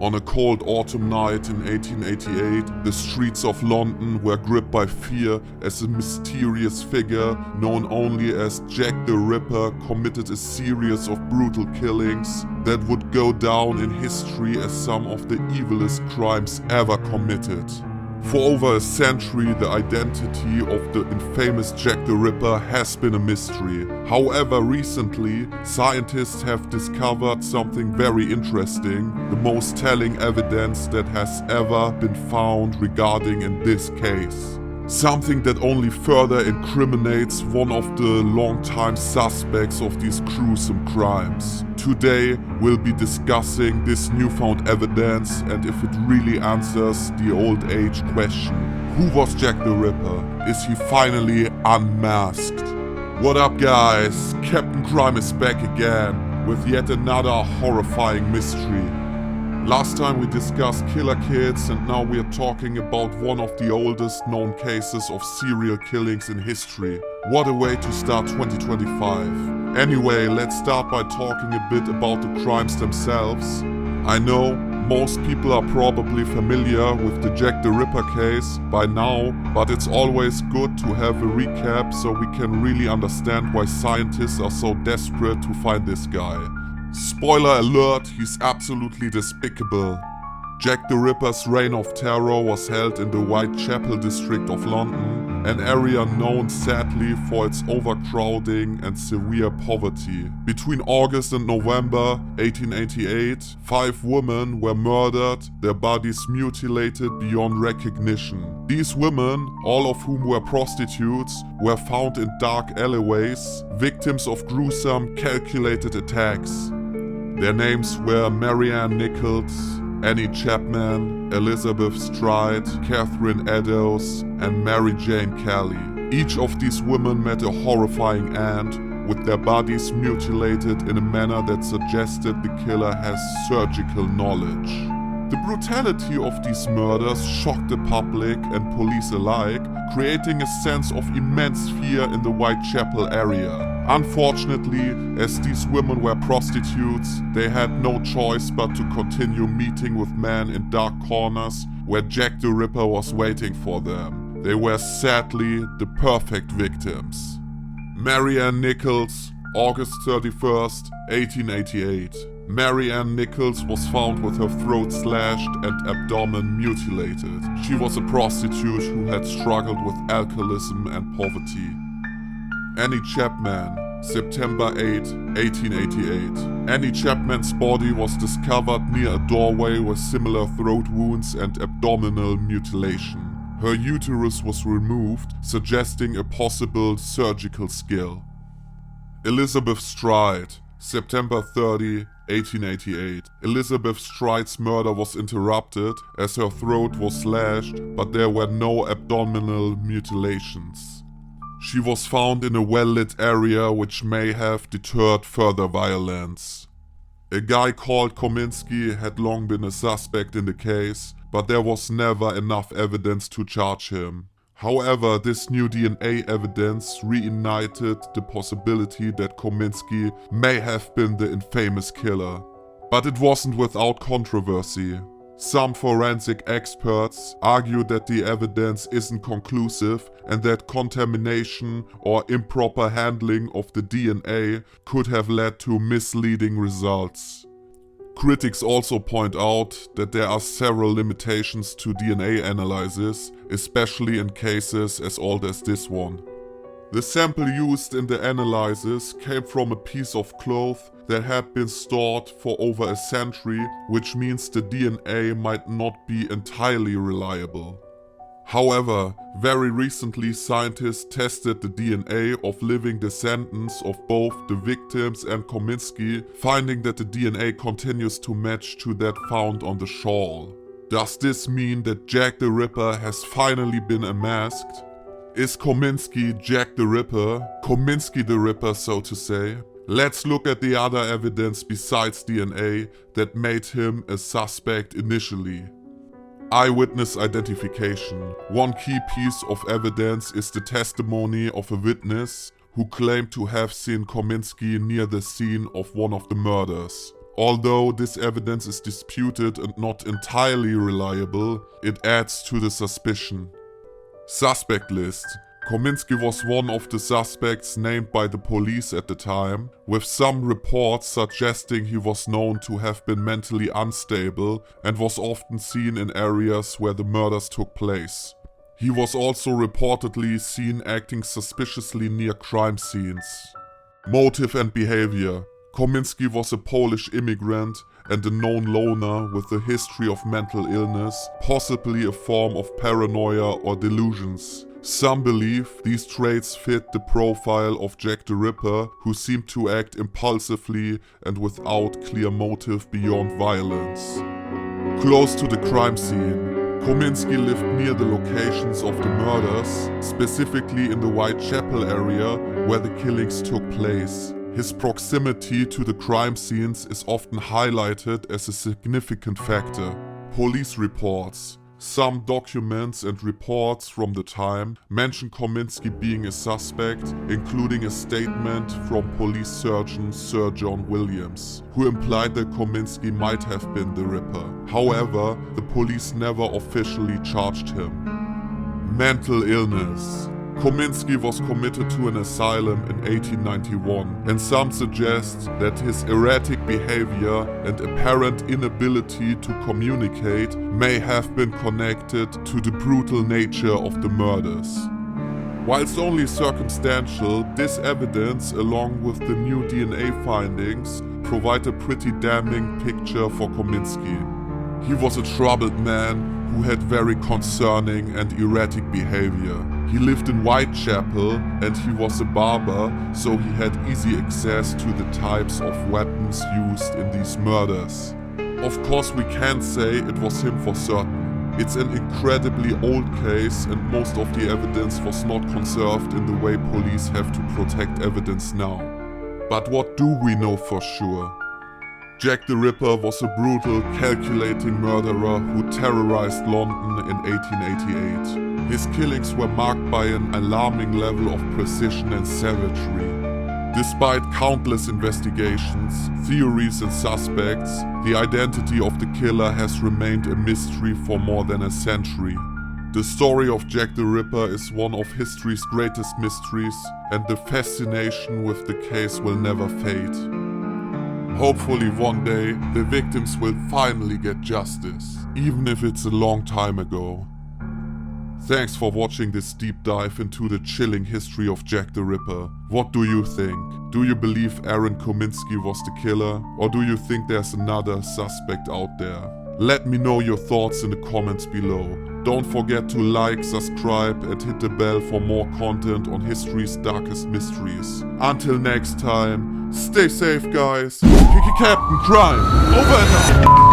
On a cold autumn night in 1888, the streets of London were gripped by fear as a mysterious figure known only as Jack the Ripper committed a series of brutal killings that would go down in history as some of the evilest crimes ever committed. For over a century, the identity of the infamous Jack the Ripper has been a mystery. However, recently, scientists have discovered something very interesting, the most telling evidence that has ever been found regarding in this case. Something that only further incriminates one of the longtime suspects of these gruesome crimes. Today, we'll be discussing this newfound evidence and if it really answers the old age question. Who was Jack the Ripper? Is he finally unmasked? What up, guys? Captain Crime is back again with yet another horrifying mystery. Last time we discussed killer kids and now we are talking about one of the oldest known cases of serial killings in history. What a way to start 2025. Anyway, let's start by talking a bit about the crimes themselves. I know most people are probably familiar with the Jack the Ripper case by now, but it's always good to have a recap so we can really understand why scientists are so desperate to find this guy. Spoiler alert, he's absolutely despicable. Jack the Ripper's reign of terror was held in the Whitechapel district of London, an area known sadly for its overcrowding and severe poverty. Between August and November 1888, 5 women were murdered, their bodies mutilated beyond recognition. These women, all of whom were prostitutes, were found in dark alleyways, victims of gruesome, calculated attacks. Their names were Marianne Nichols, Annie Chapman, Elizabeth Stride, Catherine Eddowes, and Mary Jane Kelly. Each of these women met a horrifying end, with their bodies mutilated in a manner that suggested the killer has surgical knowledge. The brutality of these murders shocked the public and police alike, creating a sense of immense fear in the Whitechapel area. Unfortunately, as these women were prostitutes, they had no choice but to continue meeting with men in dark corners where Jack the Ripper was waiting for them. They were sadly the perfect victims. Marianne Nichols, August 31st, 1888. Marianne Nichols was found with her throat slashed and abdomen mutilated. She was a prostitute who had struggled with alcoholism and poverty. Annie Chapman, September 8, 1888. Annie Chapman's body was discovered near a doorway with similar throat wounds and abdominal mutilation. Her uterus was removed, suggesting a possible surgical skill. Elizabeth Stride, September 30, 1888. Elizabeth Stride's murder was interrupted as her throat was slashed, but there were no abdominal mutilations. She was found in a well-lit area which may have deterred further violence. A guy called Kominsky had long been a suspect in the case, but there was never enough evidence to charge him. However, this new DNA evidence reignited the possibility that Kominsky may have been the infamous killer. But it wasn't without controversy. Some forensic experts argue that the evidence isn't conclusive and that contamination or improper handling of the DNA could have led to misleading results. Critics also point out that there are several limitations to DNA analysis, especially in cases as old as this one. The sample used in the analysis came from a piece of cloth that had been stored for over a century, which means the DNA might not be entirely reliable. However, very recently scientists tested the DNA of living descendants of both the victims and Kominsky, finding that the DNA continues to match to that found on the shawl. Does this mean that Jack the Ripper has finally been unmasked? Is Kominsky Jack the Ripper? Kominsky the Ripper, so to say? Let's look at the other evidence besides DNA that made him a suspect initially. Eyewitness identification. One key piece of evidence is the testimony of a witness who claimed to have seen Kominsky near the scene of one of the murders. Although this evidence is disputed and not entirely reliable, it adds to the suspicion. Suspect list. Kominsky was one of the suspects named by the police at the time, with some reports suggesting he was known to have been mentally unstable and was often seen in areas where the murders took place. He was also reportedly seen acting suspiciously near crime scenes. Motive and behavior. Kominsky was a Polish immigrant and a known loner with a history of mental illness, possibly a form of paranoia or delusions. Some believe these traits fit the profile of Jack the Ripper, who seemed to act impulsively and without clear motive beyond violence. Close to the crime scene. Kominsky lived near the locations of the murders, specifically in the Whitechapel area where the killings took place. His proximity to the crime scenes is often highlighted as a significant factor. Police reports. Some documents and reports from the time mention Kominsky being a suspect, including a statement from police surgeon Sir John Williams, who implied that Kominsky might have been the Ripper. However, the police never officially charged him. Mental illness. Kominsky was committed to an asylum in 1891, and some suggest that his erratic behavior and apparent inability to communicate may have been connected to the brutal nature of the murders. Whilst only circumstantial, this evidence, along with the new DNA findings, provide a pretty damning picture for Kominsky. He was a troubled man who had very concerning and erratic behavior. He lived in Whitechapel and he was a barber, so he had easy access to the types of weapons used in these murders. Of course, we can't say it was him for certain. It's an incredibly old case and most of the evidence was not conserved in the way police have to protect evidence now. But what do we know for sure? Jack the Ripper was a brutal, calculating murderer who terrorized London in 1888. His killings were marked by an alarming level of precision and savagery. Despite countless investigations, theories and suspects, the identity of the killer has remained a mystery for more than a century. The story of Jack the Ripper is one of history's greatest mysteries, and the fascination with the case will never fade. Hopefully one day, the victims will finally get justice, even if it's a long time ago. Thanks for watching this deep dive into the chilling history of Jack the Ripper. What do you think? Do you believe Aaron Kominsky was the killer? Or do you think there's another suspect out there? Let me know your thoughts in the comments below. Don't forget to like, subscribe and hit the bell for more content on history's darkest mysteries. Until next time, stay safe guys. Kiki Captain Crime, over and out.